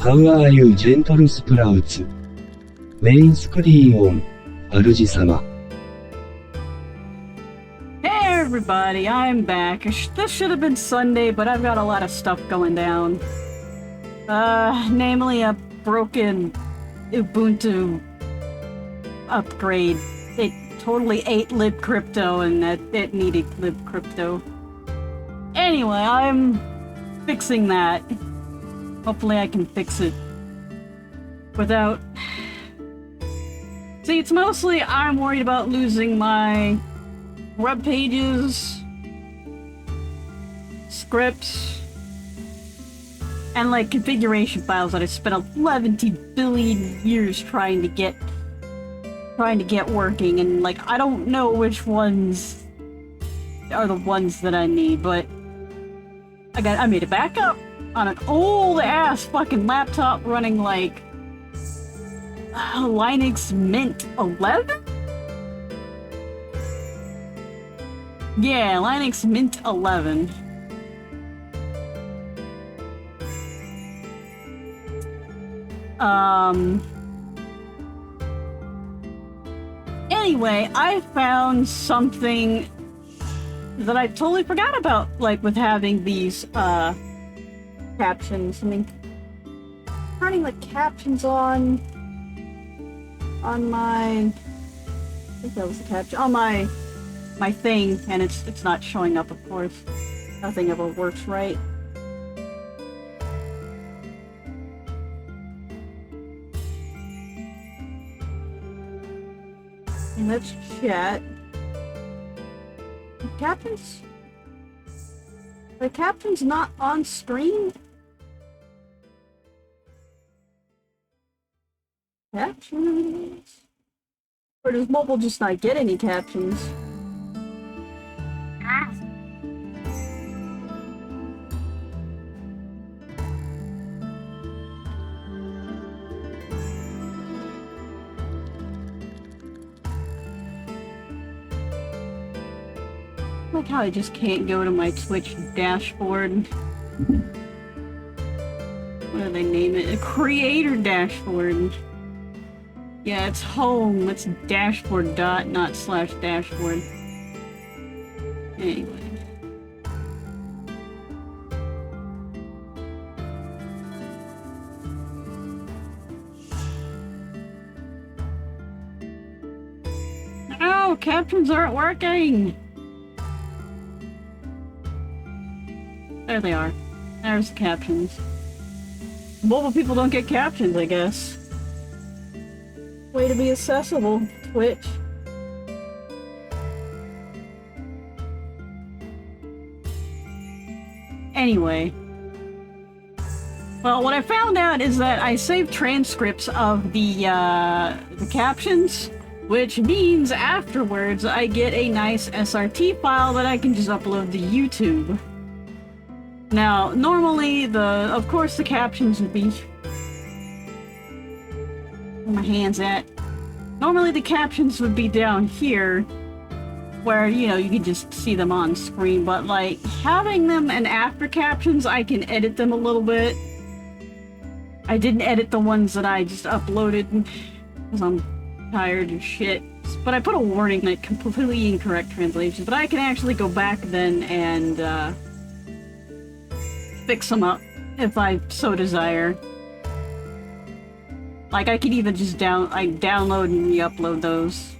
How are you, gentle sprouts? メインスクリーンオン、主様。Hey everybody, I'm back. This should have been Sunday, but I've got a lot of stuff going down. Namely a broken Ubuntu upgrade. It totally ate libcrypto and it needed libcrypto. Anyway, I'm fixing that. Hopefully I can fix it without... See, it's mostly I'm worried about losing my web pages, scripts, and like configuration files that I spent 11 billion years trying to get working, and like I don't know which ones are the ones that I need, but I made a backup on an old ass fucking laptop running like Linux Mint 11? Yeah, Linux Mint 11. Anyway, I found something that I totally forgot about, like with having these, captions. I mean, turning the captions on my... I think that was the caption. On my thing, and it's not showing up, of course. Nothing ever works right. And let's chat. Captions? Are the captions not on screen? Captions? Or does mobile just not get any captions? Like how I just can't go to my Twitch dashboard. What do they name it? A creator dashboard. Yeah, it's home. It's dashboard dot, not slash dashboard. Anyway. No, captions aren't working! There they are. There's the captions. Mobile people don't get captions, I guess. Way to be accessible, Twitch. Anyway. Well, what I found out is that I saved transcripts of the captions, which means afterwards I get a nice SRT file that I can just upload to YouTube. Now, normally of course the captions would be... Where my hand's at? Normally the captions would be down here, where, you know, you can just see them on screen, but like, having them and after captions, I can edit them a little bit. I didn't edit the ones that I just uploaded, because I'm tired of shit. But I put a warning that completely incorrect translations, but I can actually go back then and, fix them up, if I so desire. Like, I could even just download and re-upload those.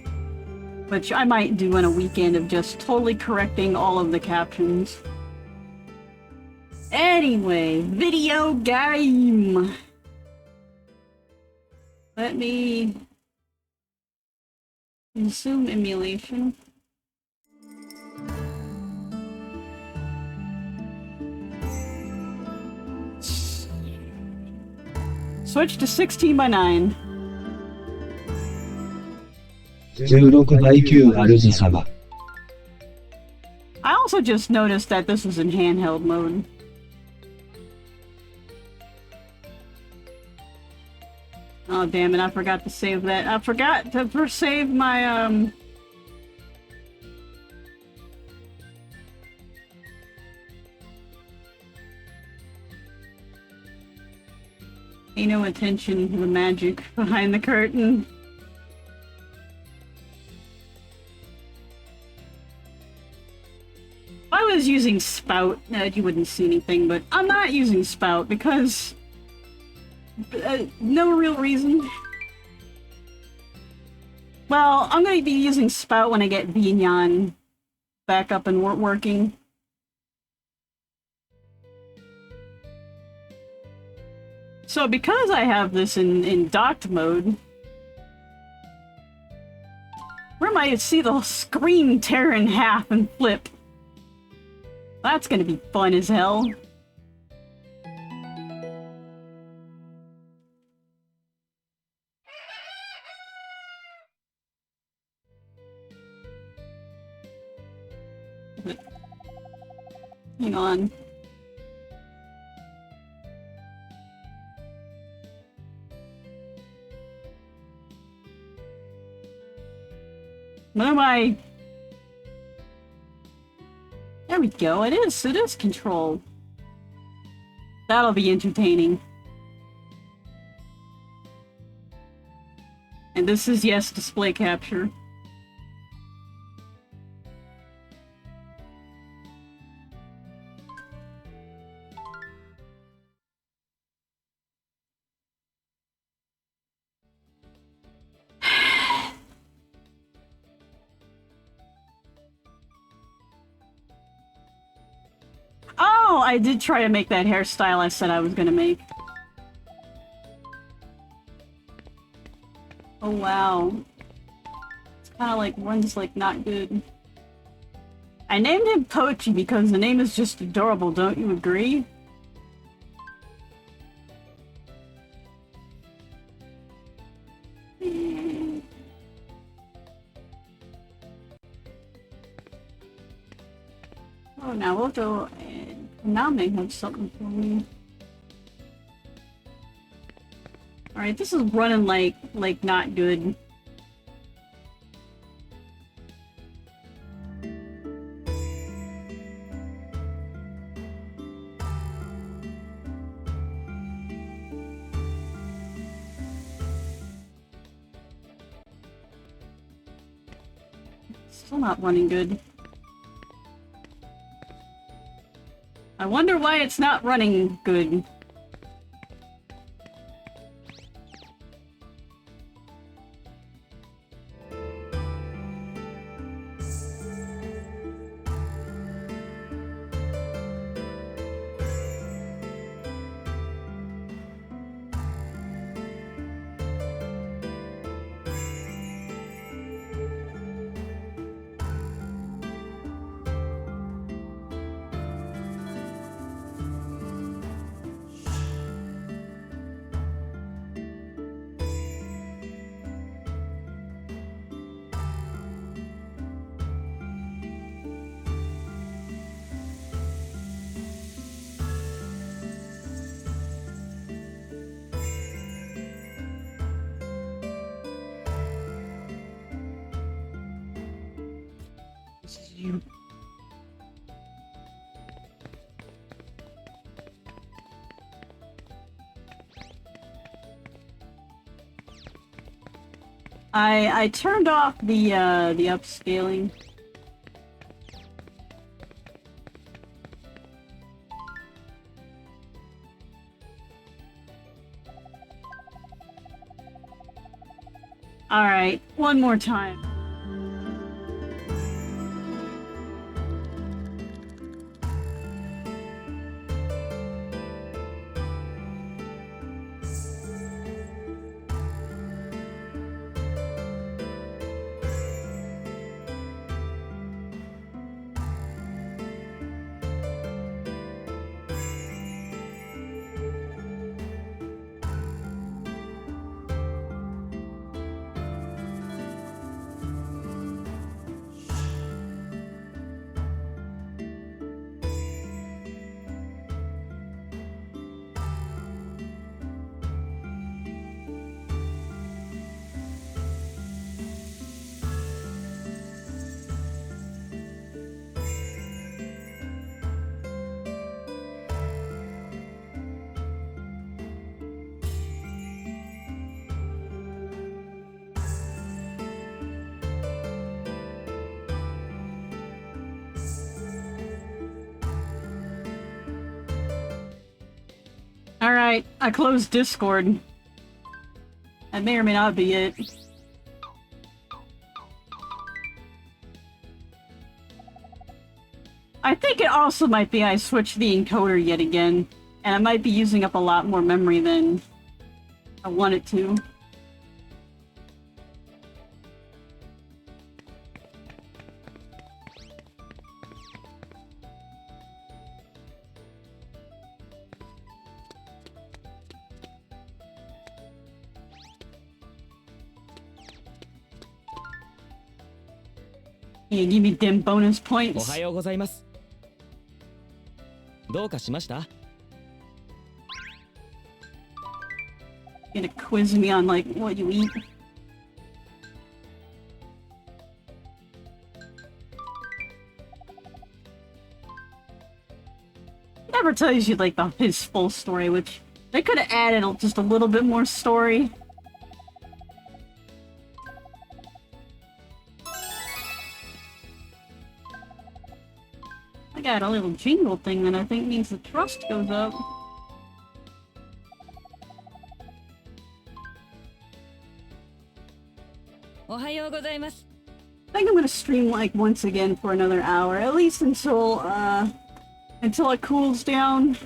Which I might do in a weekend of just totally correcting all of the captions. Anyway, video game! Let me... consume emulation. Switch to 16:9. 16:9 主様。 I also just noticed that this is in handheld mode. Oh damn it, I forgot to save that. I forgot to save my Pay no attention to the magic behind the curtain. If I was using Spout, you wouldn't see anything, but I'm not using Spout because... no real reason. Well, I'm going to be using Spout when I get Vignon back up and working. So because I have this in docked mode, where might see the screen tear in half and flip? That's gonna be fun as hell. Hang on. What am I? There we go. It is control. That'll be entertaining. And this is, yes, display capture. Oh, I did try to make that hairstyle I said I was gonna make. Oh wow. It's kinda like runs like not good. I named him Pochi because the name is just adorable, don't you agree? Oh, now we'll go and Konami have something for me. Alright, this is running like not good. Still not running good. I wonder why it's not running good. This is you. I turned off the upscaling. All right, one more time. Alright, I closed Discord. That may or may not be it. I think it also might be I switched the encoder yet again, and I might be using up a lot more memory than I wanted to. You give me dim bonus お points. はようございます。どうかしました？ Gonna quiz me on like what you eat. Never tells you like his full story, which they could have added just a little bit more story. I got a little jingle thing that I think means the trust goes up. I think I'm gonna stream like once again for another hour, at least until it cools down.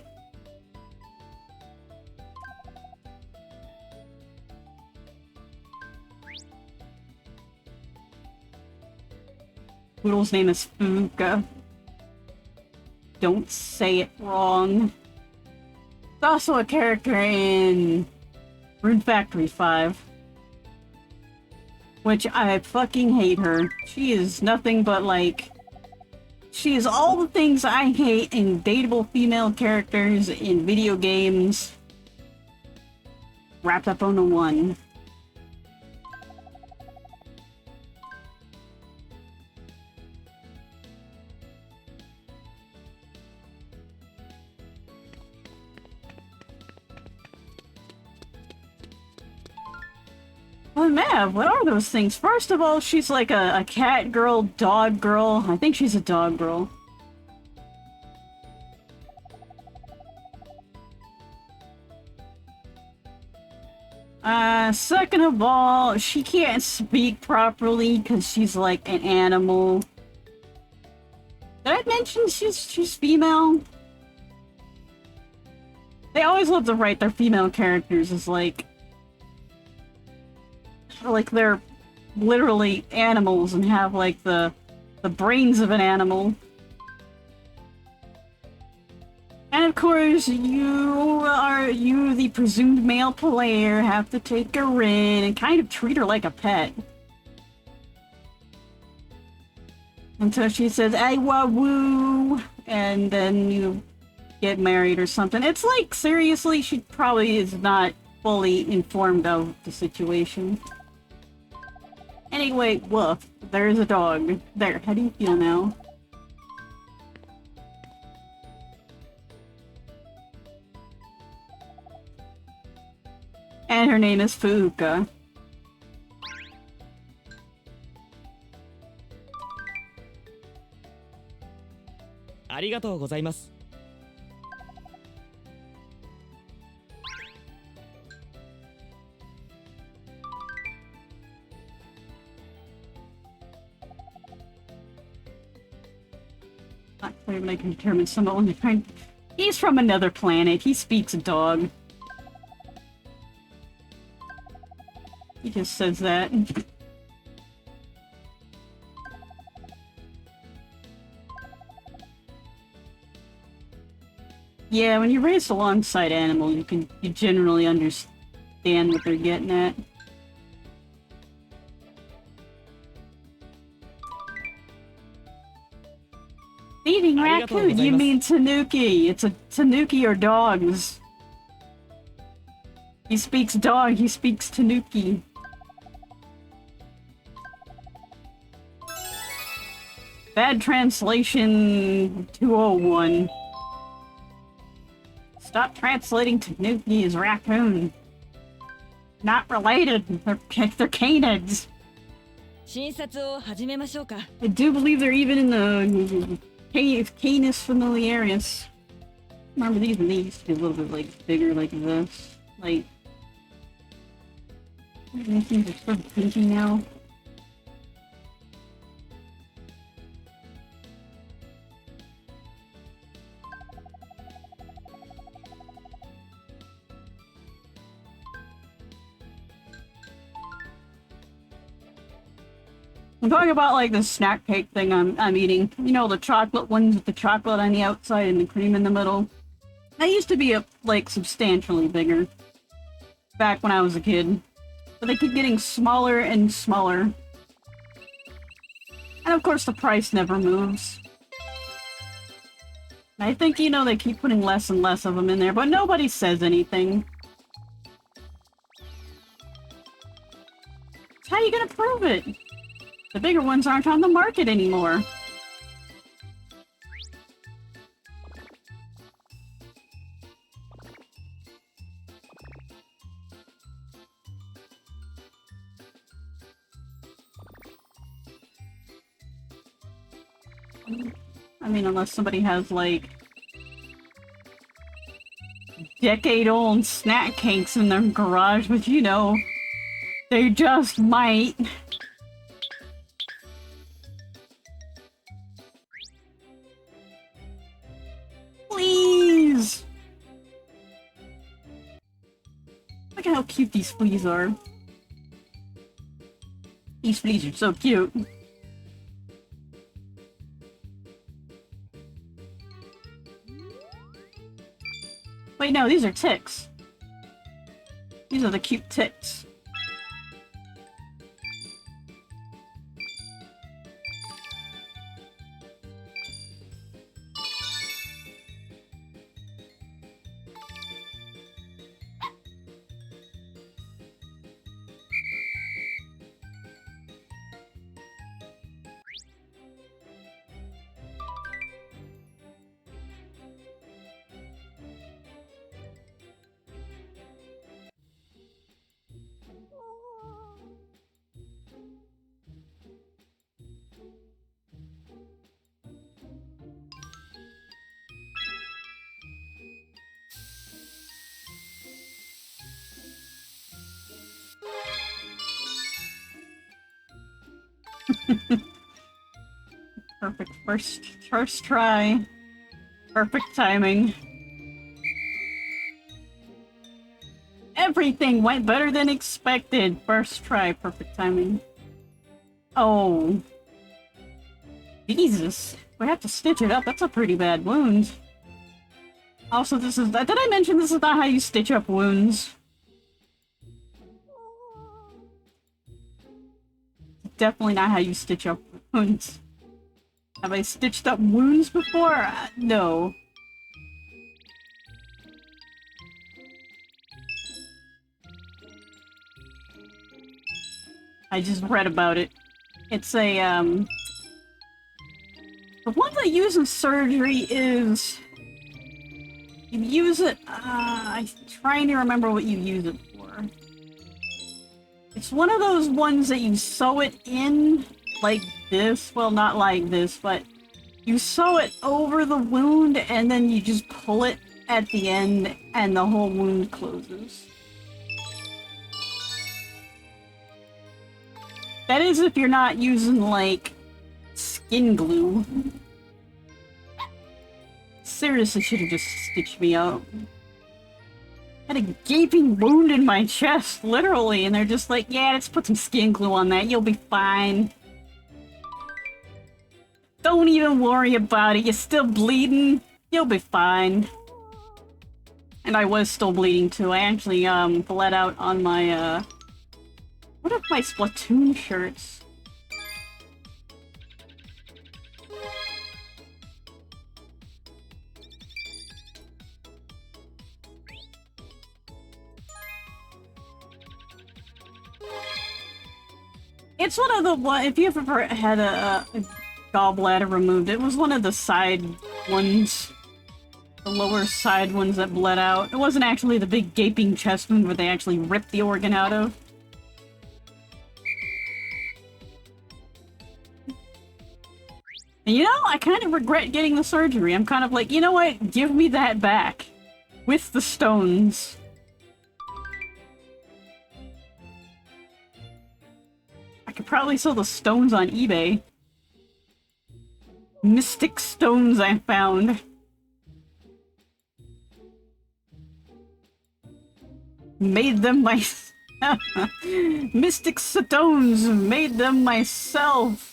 Poodle's name is Fuka. Don't say it wrong. It's also a character in Rune Factory 5. Which I fucking hate her. She is nothing but like... She is all the things I hate in dateable female characters in video games. Wrapped up on one. Well, Mav, what are those things? First of all, she's like a cat girl, dog girl. I think she's a dog girl. Second of all, she can't speak properly because she's like an animal. Did I mention she's female? They always love to write their female characters as like they're literally animals and have like the brains of an animal. And of course, you the presumed male player, have to take her in and kind of treat her like a pet. Until she says, "Ay wah woo," and then you get married or something. It's like, seriously, she probably is not fully informed of the situation. Anyway, woof. There's a dog. There, how do you feel now? And her name is Fuka. Arigatou Not clear, but I can determine somewhat when they find. He's from another planet. He speaks dog. He just says that. Yeah, when you race alongside animal, you generally understand what they're getting at. Eating raccoon, you mean tanuki. It's a tanuki or dogs. He speaks dog, he speaks tanuki. Bad translation 201. Stop translating tanuki as raccoon. Not related. They're canids. I do believe they're even in the Canis familiaris. Remember these and these to be a little bit like bigger like this. Like these things are sort of pinky now. I'm talking about like the snack cake thing I'm eating. You know, the chocolate ones with the chocolate on the outside and the cream in the middle. That used to be like substantially bigger back when I was a kid, but they keep getting smaller and smaller. And of course, the price never moves. I think, you know, they keep putting less and less of them in there, but nobody says anything. How are you gonna prove it? The bigger ones aren't on the market anymore. I mean, unless somebody has, like, decade-old snack cakes in their garage, which, you know, they just might. Please! Look at how cute these fleas are. These fleas are so cute. Wait, no, these are ticks. These are the cute ticks. Perfect first try. Perfect timing. Everything went better than expected. First try, perfect timing. Oh. Jesus. We have to stitch it up. That's a pretty bad wound. Also, this is... Did I mention this is not how you stitch up wounds? Definitely not how you stitch up wounds. Have I stitched up wounds before? No. I just read about it. It's a, the one that uses surgery is... You use it, I'm trying to remember what you use it for. It's one of those ones that you sew it in like this. Well, not like this, but you sew it over the wound and then you just pull it at the end and the whole wound closes. That is if you're not using, like, skin glue. Seriously, should have just stitched me up. Had a gaping wound in my chest, literally, and they're just like, yeah, let's put some skin glue on that, you'll be fine. Don't even worry about it, you're still bleeding, you'll be fine. And I was still bleeding too. I actually, bled out on my, what are my Splatoon shirts? It's one of the if you've ever had a gallbladder removed, it was one of the side ones. The lower side ones that bled out. It wasn't actually the big gaping chest wound where they actually ripped the organ out of. And you know, I kind of regret getting the surgery. I'm kind of like, you know what? Give me that back. With the stones. I could probably sell the stones on eBay. Mystic stones I found. Made them myself. Mystic stones. Made them myself.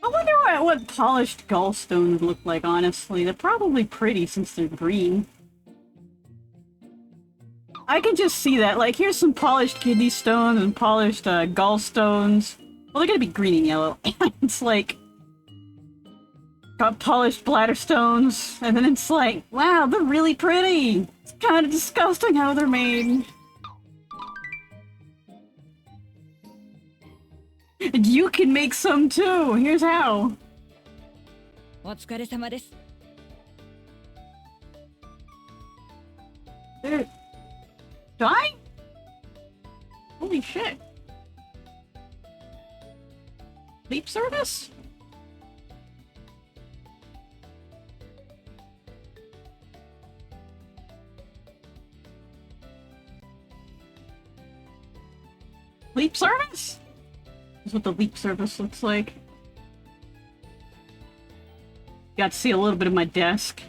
I wonder what polished gallstones look like, honestly. They're probably pretty since they're green. I can just see that. Like, here's some polished kidney stones and polished gallstones. Well, they're gonna be green and yellow. It's like... got polished bladder stones, and then it's like, wow, they're really pretty! It's kind of disgusting how they're made. And you can make some too! Here's how! お疲れ様です。 Dude. Die? Holy shit. Leap service? Leap service? That's what the leap service looks like. Got to see a little bit of my desk.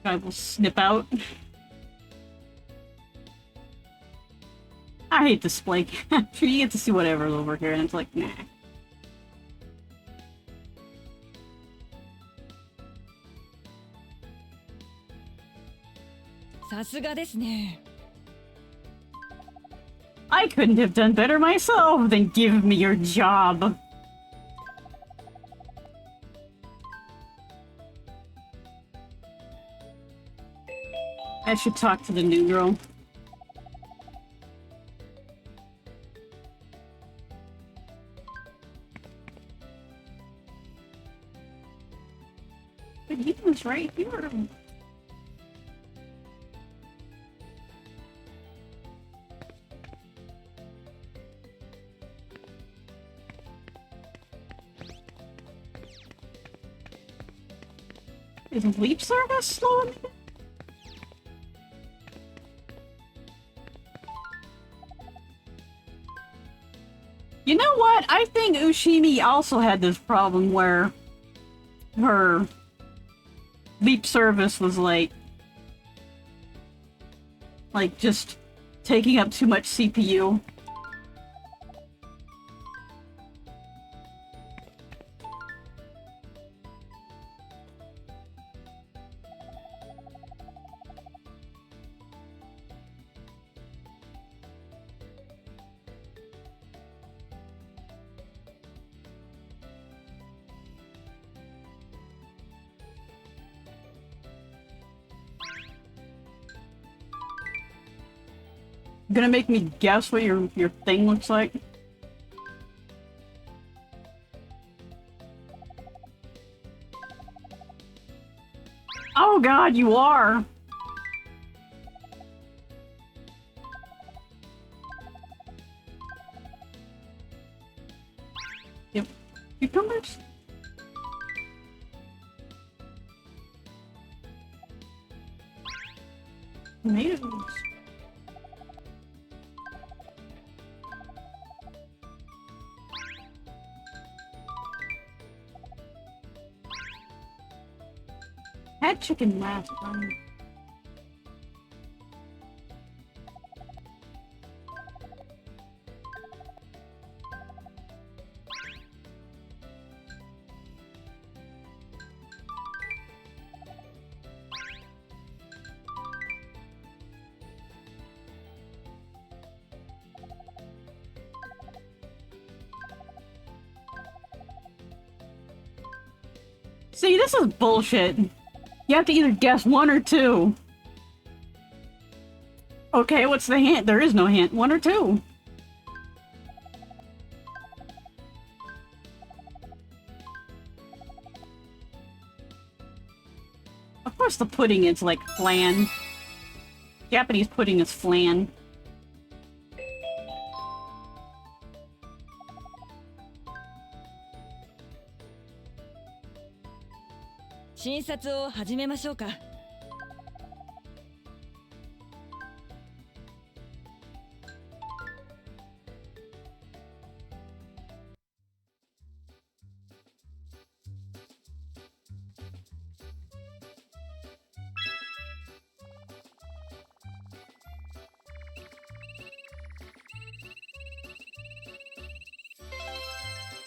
I will snip out. I hate display capture. You get to see whatever's over here, and it's like, nah. さすがですね。 I couldn't have done better myself than give me your job. I should talk to the new girl. But he was right here. Is leap service slowing me down? You know what? I think Ushimi also had this problem where her leap service was like just taking up too much CPU. Gonna make me guess what your thing looks like? Oh god, you are! Yep. Cucumbers? Tomatoes. Had chicken last time. See, this is bullshit. You have to either guess one or two. Okay, what's the hint? There is no hint. 1 or 2. Of course the pudding is like flan. Japanese pudding is flan.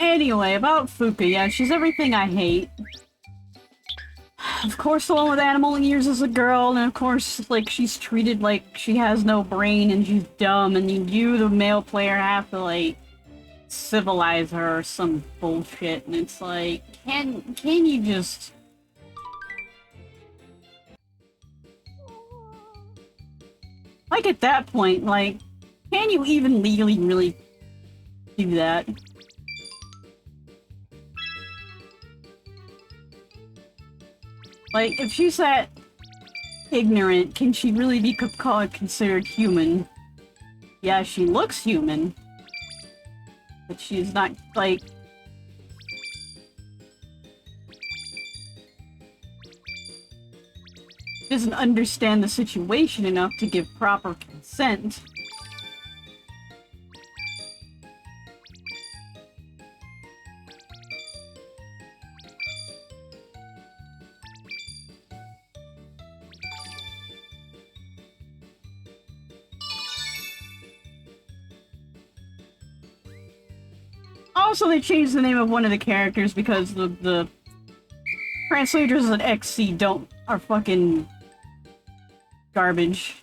Anyway, about Fuka, yeah, she's everything I hate. Of course, the one with animal ears is a girl, and of course, like, she's treated like she has no brain and she's dumb, and you, the male player, have to, like, civilize her or some bullshit, and it's like, can you just... Like, at that point, like, can you even legally really do that? Like, if she's that ignorant, can she really be considered human? Yeah, she looks human. But she's not, like... doesn't understand the situation enough to give proper consent. Also, they changed the name of one of the characters because the translators at XC are fucking garbage.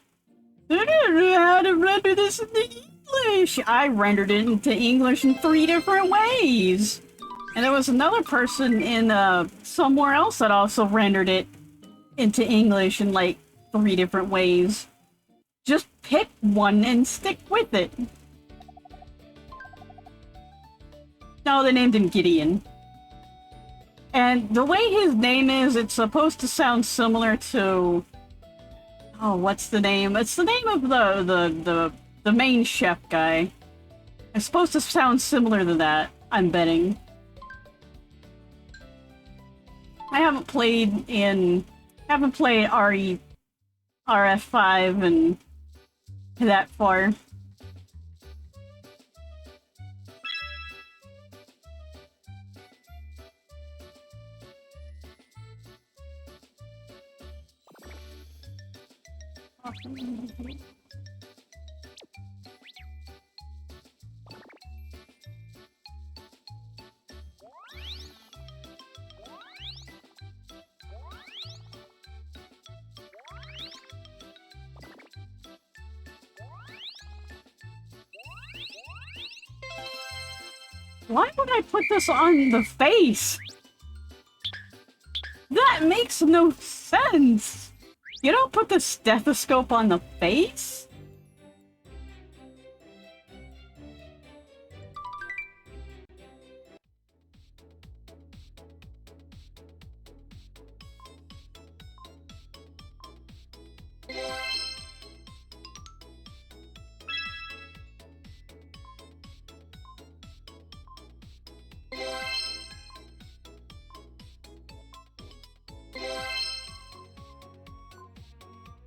I don't know how to render this into English. I rendered it into English in 3 different ways. And there was another person in somewhere else that also rendered it into English in like 3 different ways. Just pick one and stick with it. No, they named him Gideon. And the way his name is, it's supposed to sound similar to... Oh, what's the name? It's the name of the main chef guy. It's supposed to sound similar to that, I'm betting. I haven't played RF5 and that far. Why would I put this on the face? That makes no sense! You don't put the stethoscope on the face?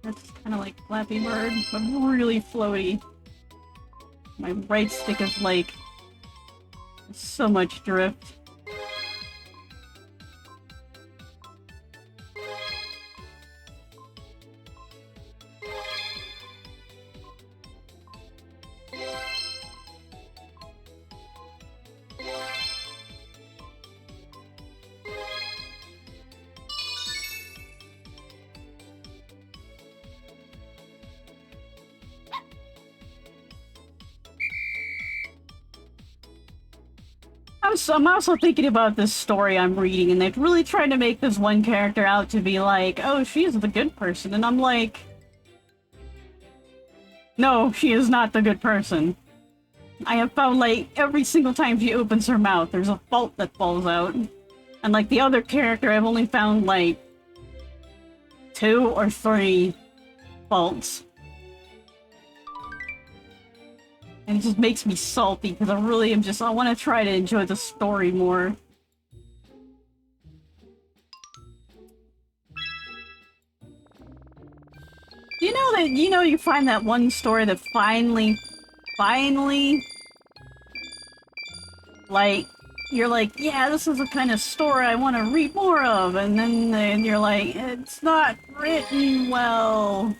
That's kind of like Flappy Bird, but really floaty. My right stick is like so much drift. I'm also thinking about this story I'm reading, and they've really tried to make this one character out to be like, oh, she's the good person, and I'm like... No, she is not the good person. I have found, like, every single time she opens her mouth, there's a fault that falls out. And, like, the other character, I've only found, like, 2 or 3 faults. And it just makes me salty, because I really am I want to try to enjoy the story more. You know that, you find that one story that finally, like, you're like, yeah, this is the kind of story I want to read more of, and then you're like, it's not written well.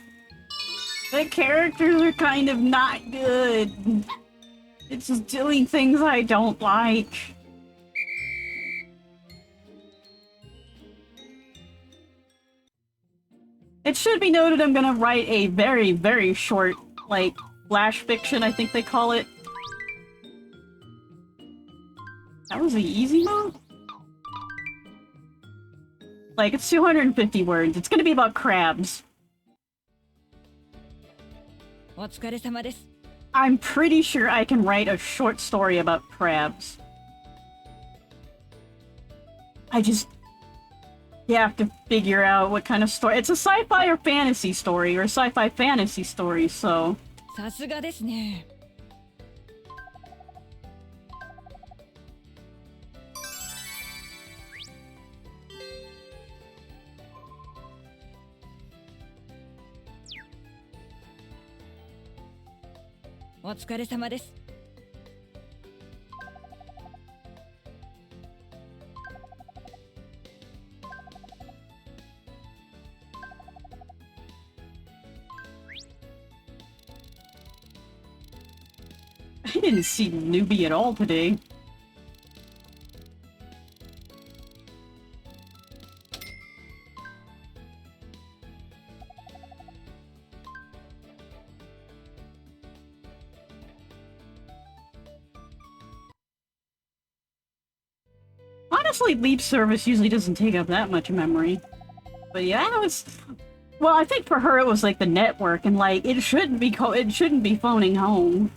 The characters are kind of not good. It's just doing things I don't like. It should be noted I'm gonna write a very, very short, like, flash fiction, I think they call it. That was the easy mode? Like, it's 250 words. It's gonna be about crabs. お疲れ様です。 I'm pretty sure I can write a short story about crabs. You have to figure out what kind of story. It's a sci-fi or fantasy story, or sci-fi fantasy story, so... さすがですね。お疲れ様です。 I didn't see Newbie at all today. Honestly, Leap Service usually doesn't take up that much memory. But yeah, it was... Well, I think for her it was like the network, and like, it shouldn't be phoning home.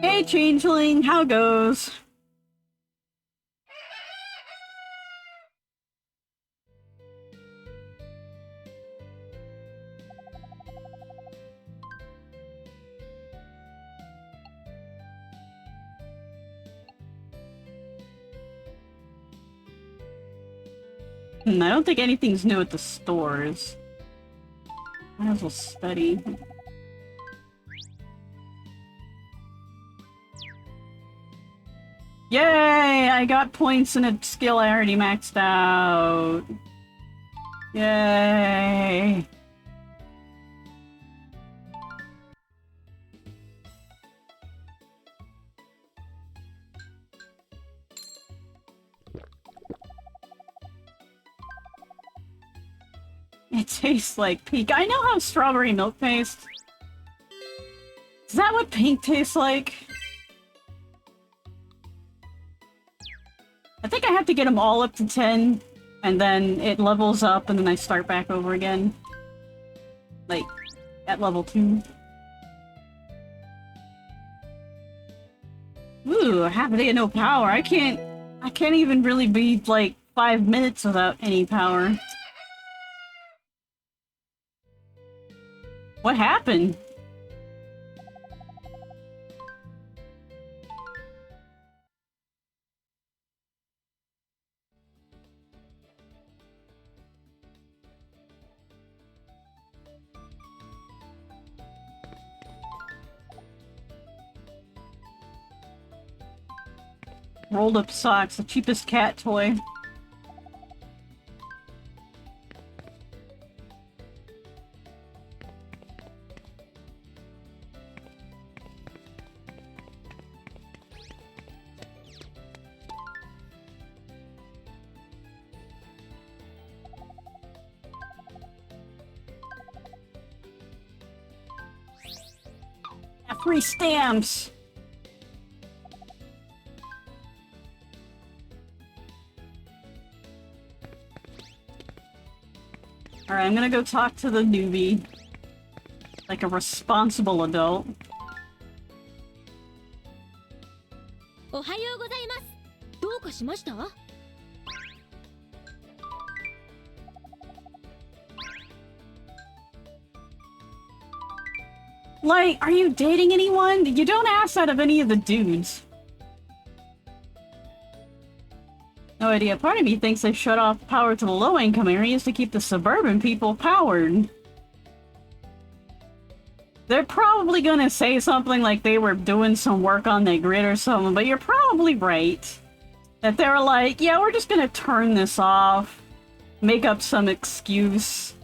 Hey, Changeling, how goes? I don't think anything's new at the stores. Might as well study. Yay! I got points in a skill I already maxed out. Yay! It tastes like pink. I know how strawberry milk tastes. Is that what pink tastes like? I think I have to get them all up to 10, and then it levels up, and then I start back over again. Like, at level 2. Ooh, half a day of no power. I can't even really be, like, 5 minutes without any power. What happened? Rolled up socks, the cheapest cat toy. Free stamps! Alright, I'm gonna go talk to the newbie. Like a responsible adult. おはようございます。どうかしました？ Like, are you dating anyone? You don't ask that of any of the dudes. No idea. Part of me thinks they shut off power to the low-income areas to keep the suburban people powered. They're probably gonna say something like they were doing some work on their grid or something, but you're probably right. That they were like, yeah, we're just gonna turn this off. Make up some excuse.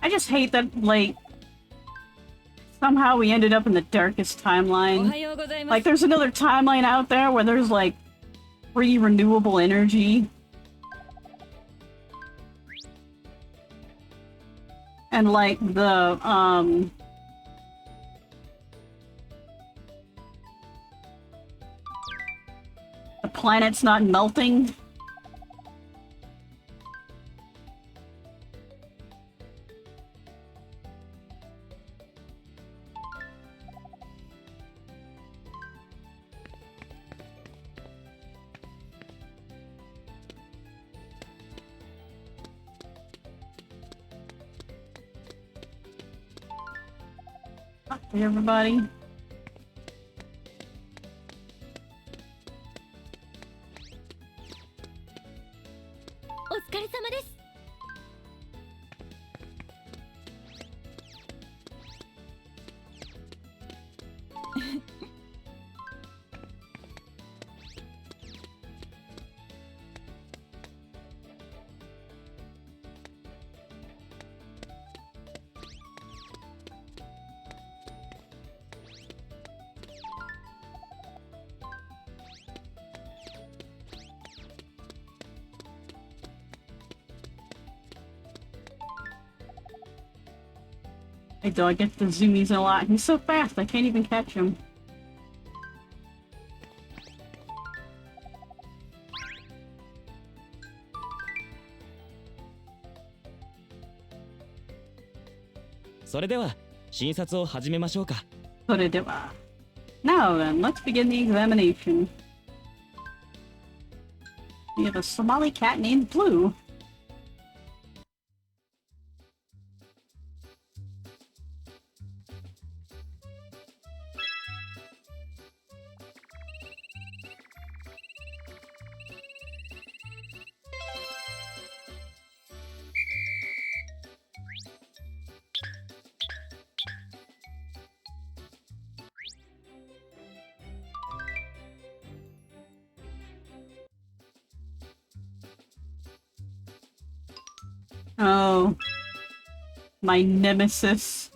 I just hate that, like, somehow we ended up in the darkest timeline. Like, there's another timeline out there where there's, like, free renewable energy. And, like, the planet's not melting. Hey, everybody. お疲れ様です。 I do, I get the zoomies a lot. He's so fast, I can't even catch him. So then, Now then, let's begin the examination. We have a Somali cat named Blue. Oh, my nemesis.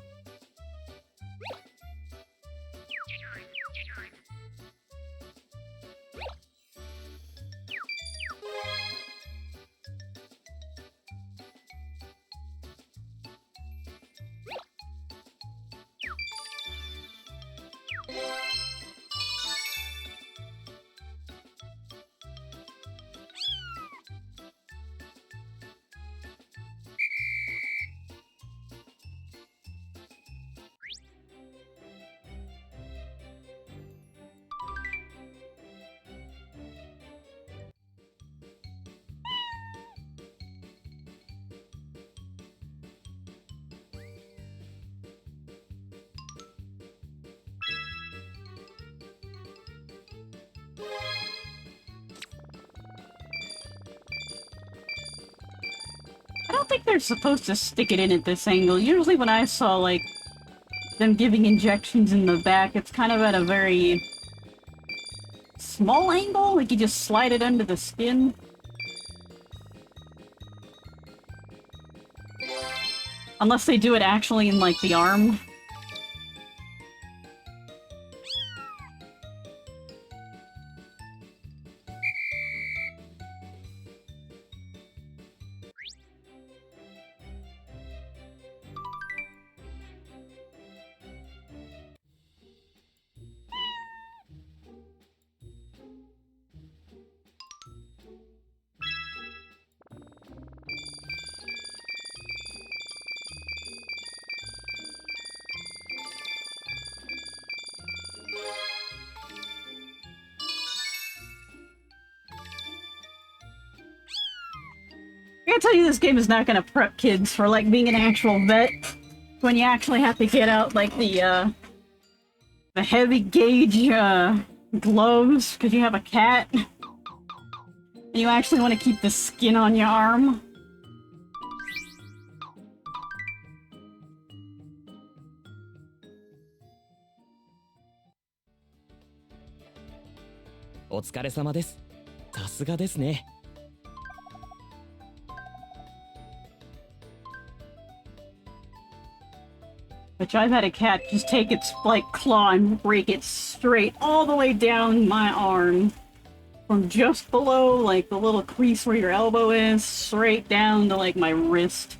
I don't think they're supposed to stick it in at this angle. Usually when I saw, like, them giving injections in the back, it's kind of at a very small angle, like you just slide it under the skin. Unless they do it actually in, like, the arm. gotta tell you, this game is not gonna prep kids for, like, being an actual vet. When you actually have to get out, like, the heavy gauge, gloves, because you have a cat. And you actually want to keep the skin on your arm.お疲れ様です。さすがですね。Which I've had a cat just take its, like, claw and break it straight all the way down my arm. From just below, like, the little crease where your elbow is, straight down to, like, my wrist.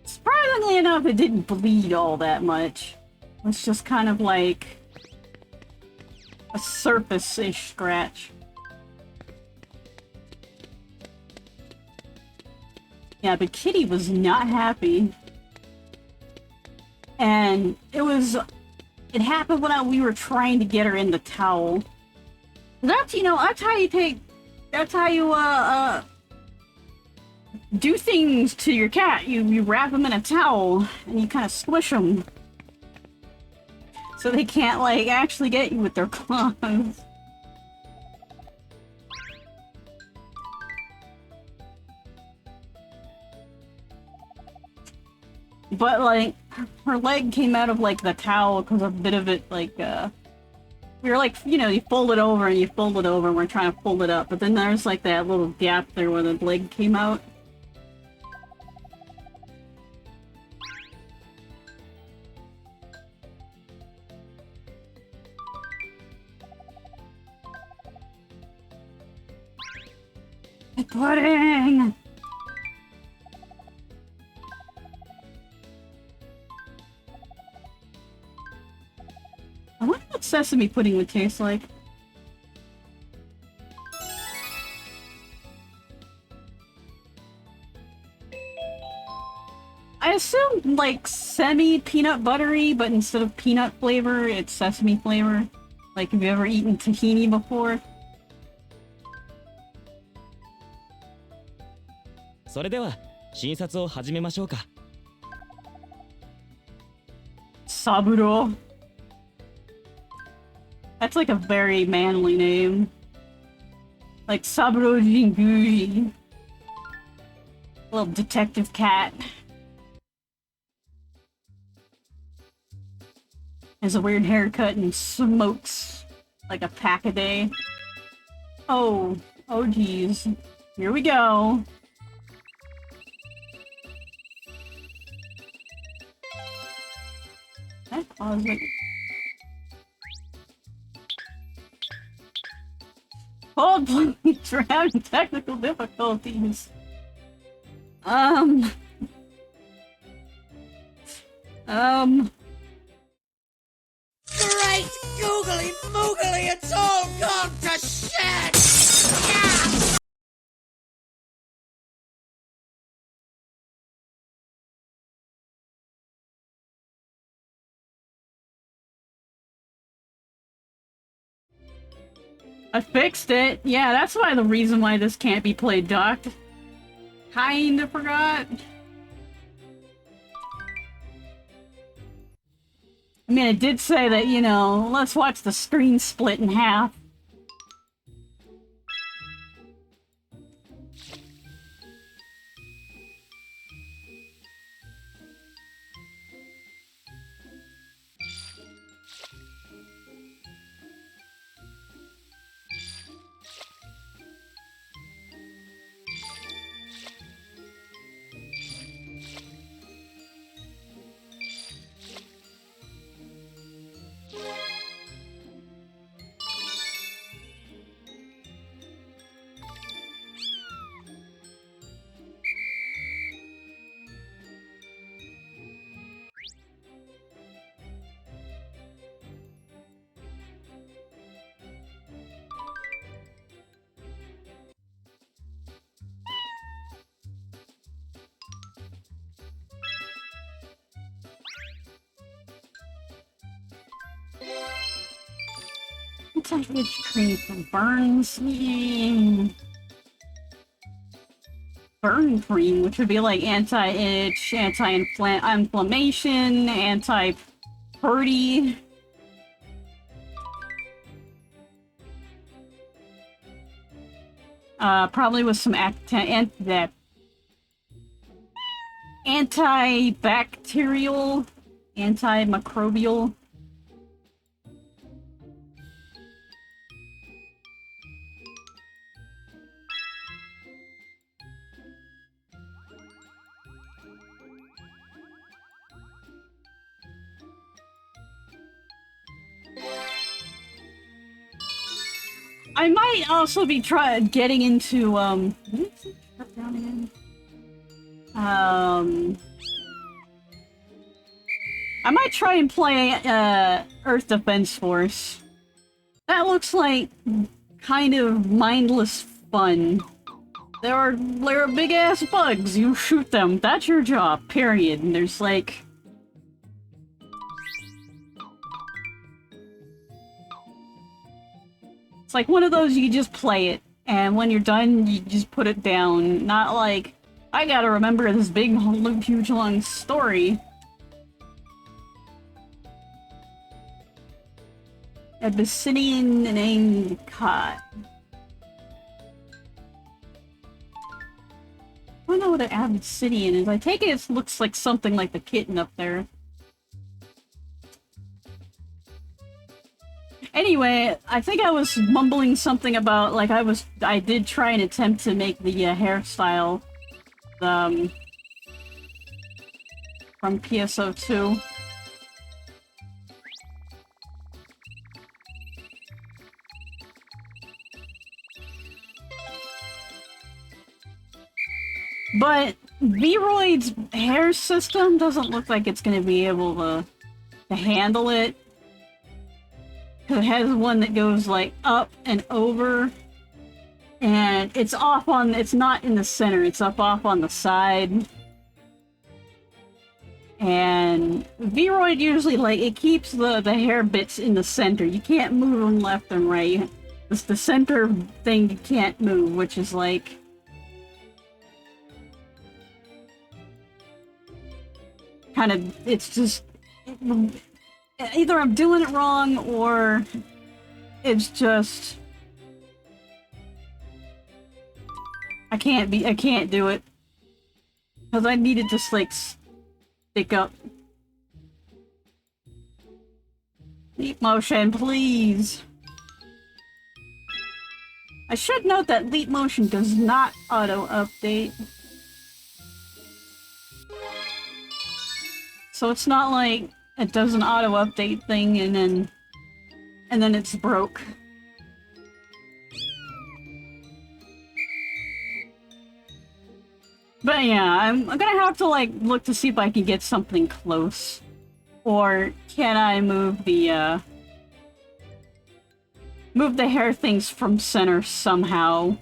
Surprisingly enough, it didn't bleed all that much. It's just kind of like a surface-ish scratch. Yeah, but Kitty was not happy. And it happened when we were trying to get her in the towel. That's, you know, that's how you do things to your cat. You wrap them in a towel and you kind of squish them. So they can't, like, actually get you with their claws. But, like, her leg came out of, like, the towel because a bit of it, like, we were like, you know, you fold it over and you fold it over and we're trying to fold it up. But then there's, like, that little gap there where the leg came out. Pudding! I wonder what sesame pudding would taste like. I assume, like, semi-peanut buttery, but instead of peanut flavor, it's sesame flavor. Like, have you ever eaten tahini before? それでは診察を始めましょうか。Saburo. That's like a very manly name. Like Saburo Jinguji. Little detective cat. Has a weird haircut and smokes like a pack a day. Oh geez. Here we go. That closet. Hold please, we're having technical difficulties. Great googly moogly, it's all gone to shit! I fixed it. Yeah, that's why the reason why this can't be played docked. Kinda forgot. I mean, it did say that, you know, let's watch the screen split in half. Anti-itch cream for burns. Burn cream, which would be like anti-itch, anti-inflammation, anti-purdy. Probably with some antibacterial, antimicrobial. I might also be getting into what is it? Shut down again? I might try and play Earth Defense Force. That looks like kind of mindless fun. They're big ass bugs. You shoot them. That's your job. Period. And there's like it's like one of those you just play it, and when you're done, you just put it down. Not like, I gotta remember this big, huge, long story. Abyssinian named Cod. I don't know what an Abyssinian is. I take it looks like something like the kitten up there. Anyway, I think I was mumbling something about, like, I did try and attempt to make the hairstyle, from PSO2. But Vroid's hair system doesn't look like it's going to be able to handle it. It has one that goes like up and over, and it's off on, it's not in the center, it's up off on the side. And Vroid usually, like, it keeps the hair bits in the center. You can't move them left and right. It's the center thing you can't move, which is like kind of, it's just either I'm doing it wrong, or it's just I can't do it. Because I need it to, like, stick up. Leap motion, please! I should note that leap motion does not auto-update. So it's not like it does an auto-update thing and then it's broke. But yeah, I'm gonna have to, like, look to see if I can get something close. Or can I move the hair things from center somehow?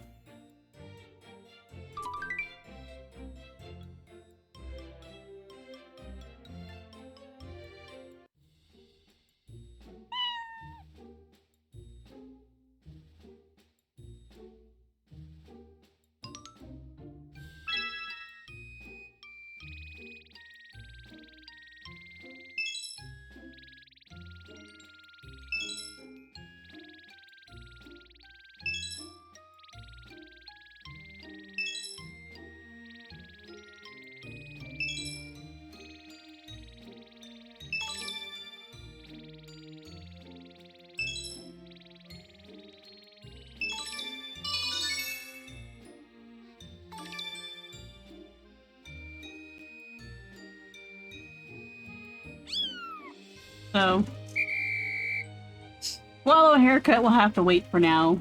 So, well, a haircut will have to wait for now.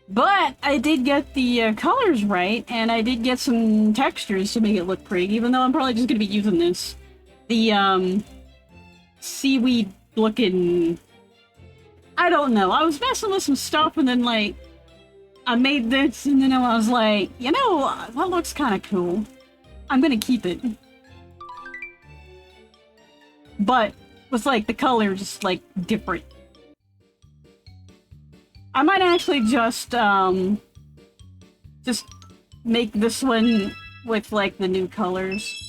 But I did get the colors right, and I did get some textures to make it look pretty, even though I'm probably just gonna be using this. The, seaweed looking... I don't know. I was messing with some stuff, and then, like, I made this, and then I was like, you know, that looks kind of cool. I'm gonna keep it. But with, like, the color just, like, different. I might actually just make this one with like the new colors.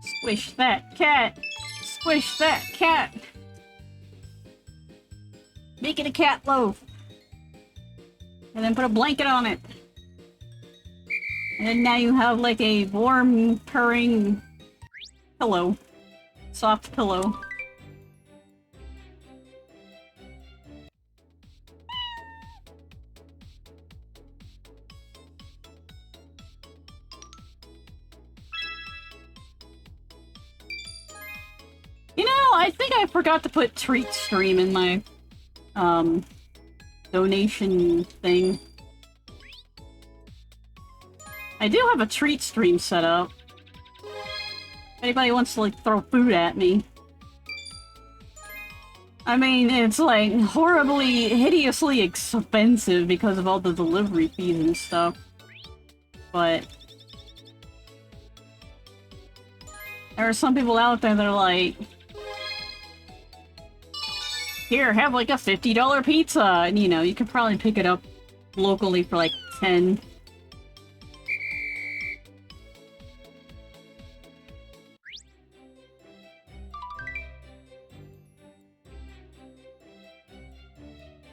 Squish that cat! Squish that cat! Make it a cat loaf! And then put a blanket on it. And then now you have like a warm, purring pillow. Soft pillow. You know, I think I forgot to put treat stream in my donation thing. I do have a treat stream set up. If anybody wants to like throw food at me. I mean, it's like horribly, hideously expensive because of all the delivery fees and stuff. But there are some people out there that are like, here, have like a $50 pizza, and you know, you could probably pick it up locally for like 10.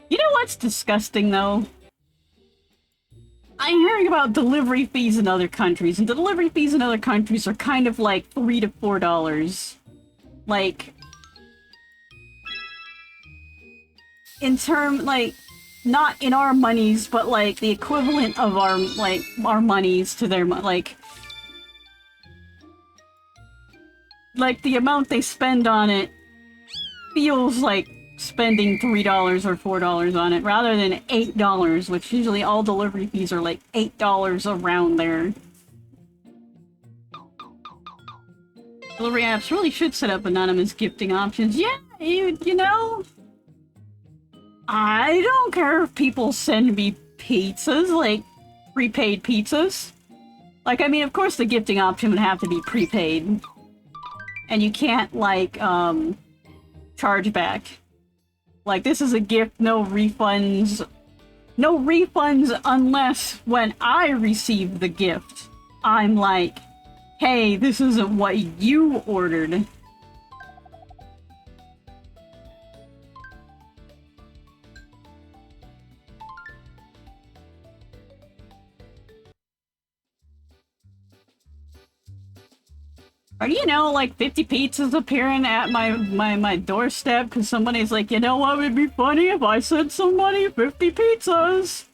You know what's disgusting though? I'm hearing about delivery fees in other countries, and the delivery fees in other countries are kind of like $3 to $4. Like, in term, like, not in our monies, but like the equivalent of our, like, our monies to their, like the amount they spend on it feels like spending $3 or $4 on it rather than $8, which usually all delivery fees are like $8 around there. Delivery apps really should set up anonymous gifting options. Yeah, you know, I don't care if people send me pizzas, like prepaid pizzas. Like, I mean, of course the gifting option would have to be prepaid. And you can't, like, charge back. Like, this is a gift, no refunds. No refunds unless when I receive the gift, I'm like, hey, this isn't what you ordered. Or, you know, like 50 pizzas appearing at my doorstep because somebody's like, you know what would be funny if I sent somebody 50 pizzas?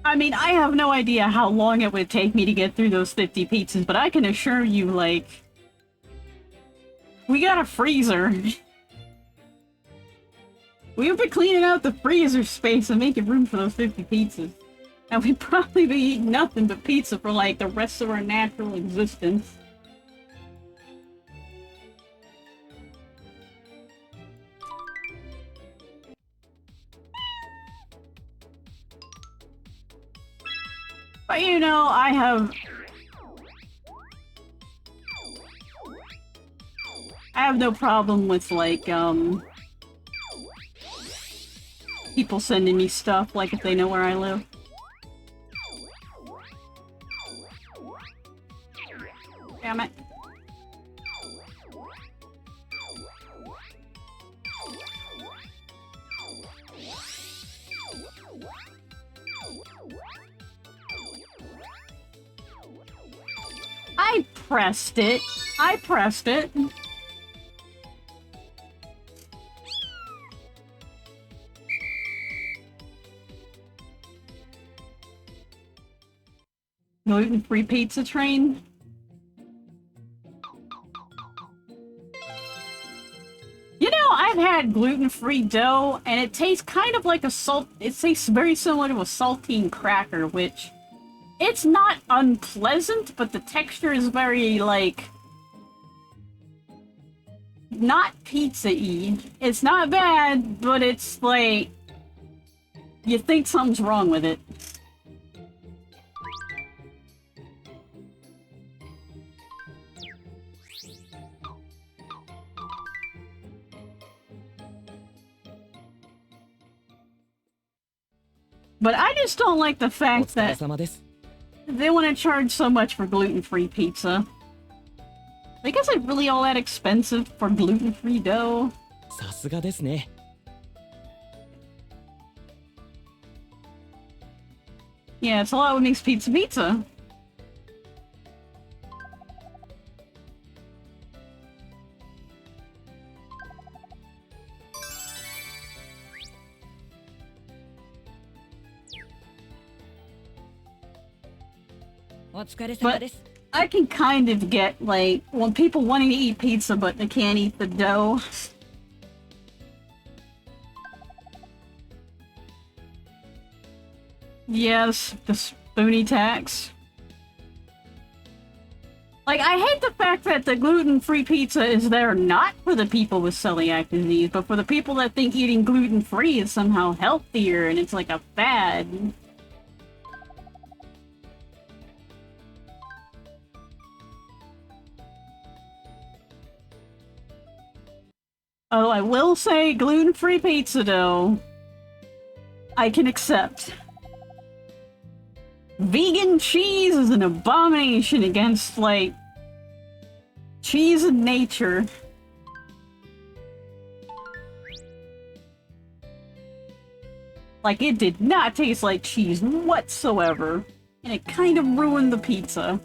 I mean, I have no idea how long it would take me to get through those 50 pizzas, but I can assure you, like, we got a freezer. We've been cleaning out the freezer space and making room for those 50 pizzas. And we'd probably be eating nothing but pizza for, like, the rest of our natural existence. But you know, I have no problem with, like, people sending me stuff, like, if they know where I live. Damn it. I pressed it. I pressed it. gluten-free pizza train. You know, I've had gluten-free dough, and it tastes kind of like a it tastes very similar to a saltine cracker, which it's not unpleasant, but the texture is very, like, not pizza-y. It's not bad, but it's like, you think something's wrong with it. But I just don't like the お fact 疲れ that 様です they want to charge so much for gluten-free pizza. Like, is it really all that expensive for gluten-free dough? さすがですね Yeah, it's a lot what makes pizza pizza. But I can kind of get, like, when people wanting to eat pizza but they can't eat the dough. Yes, the spoony tax. Like, I hate the fact that the gluten-free pizza is there not for the people with celiac disease, but for the people that think eating gluten-free is somehow healthier and it's like a fad. Oh, I will say gluten-free pizza dough I can accept. Vegan cheese is an abomination against, like, cheese and nature. Like, it did not taste like cheese whatsoever, and it kind of ruined the pizza.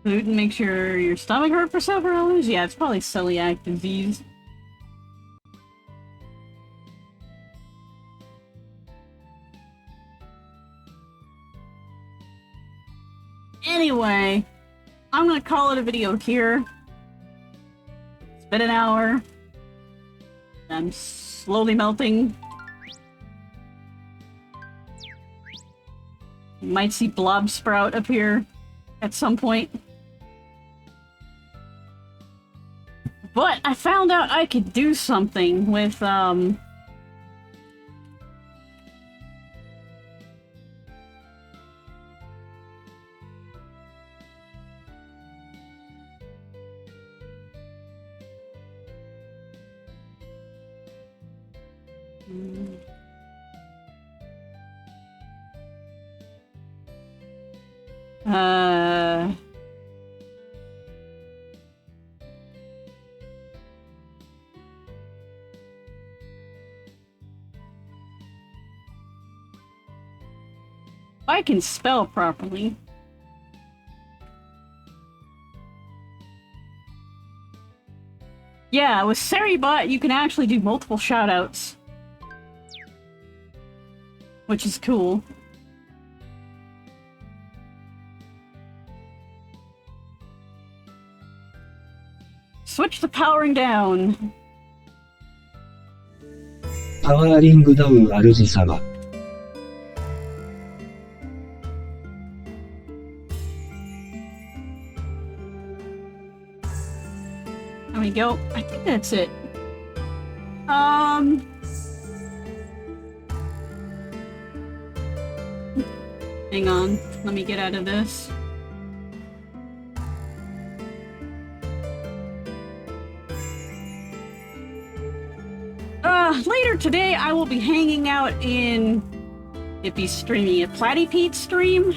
Gluten makes your stomach hurt for several hours? Yeah, it's probably celiac disease. Anyway, I'm gonna call it a video here. It's been an hour. I'm slowly melting. You might see Blob Sprout appear at some point. But I found out I could do something with, if I can spell properly. Yeah, with Seribot, you can actually do multiple shoutouts. Which is cool. Switch to powering down. パワーリングダウン主様。There we go. I think that's it. Hang on. Let me get out of this. Later today, I will be hanging out in... It'd be streaming a Platty Pete stream.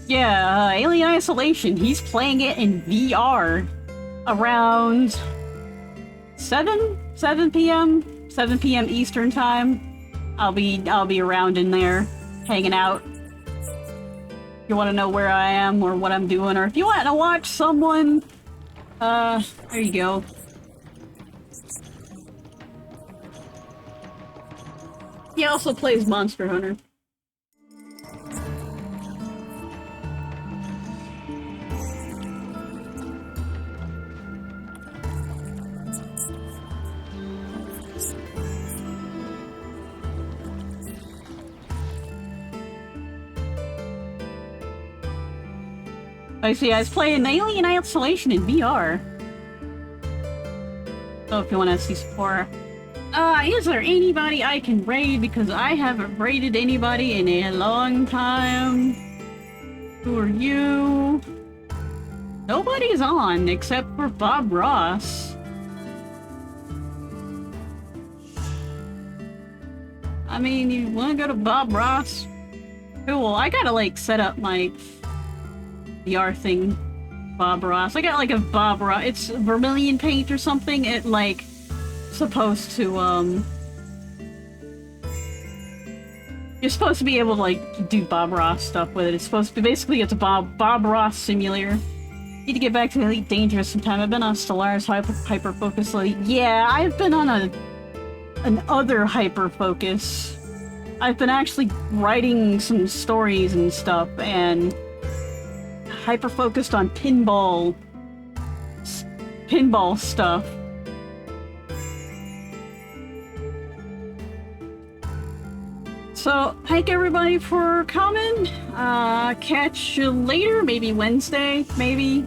Yeah, Alien Isolation. He's playing it in VR around 7 p.m. Eastern time. I'll be around in there, hanging out. If you want to know where I am or what I'm doing, or if you want to watch someone, there you go. He also plays Monster Hunter. I see, I was playing Alien Isolation in VR. So if you want to see some more. Is there anybody I can raid? Because I haven't raided anybody in a long time. Who are you? Nobody's on except for Bob Ross. I mean, you want to go to Bob Ross? Cool, I gotta like set up my VR thing. Bob Ross. I got like a Bob Ross. It's Vermilion paint or something. It like supposed to you're supposed to be able to like do Bob Ross stuff with it. It's supposed to be basically it's a Bob Ross simulator. Need to get back to Elite Dangerous sometime. I've been on Stellaris Hyper Focus lately. Yeah, I've been on an other Hyper Focus. I've been actually writing some stories and stuff and hyper focused on pinball stuff. So, thank everybody for coming. Catch you later, maybe Wednesday, maybe.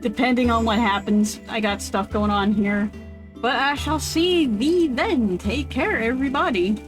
Depending on what happens. I got stuff going on here. But I shall see thee then. Take care, everybody.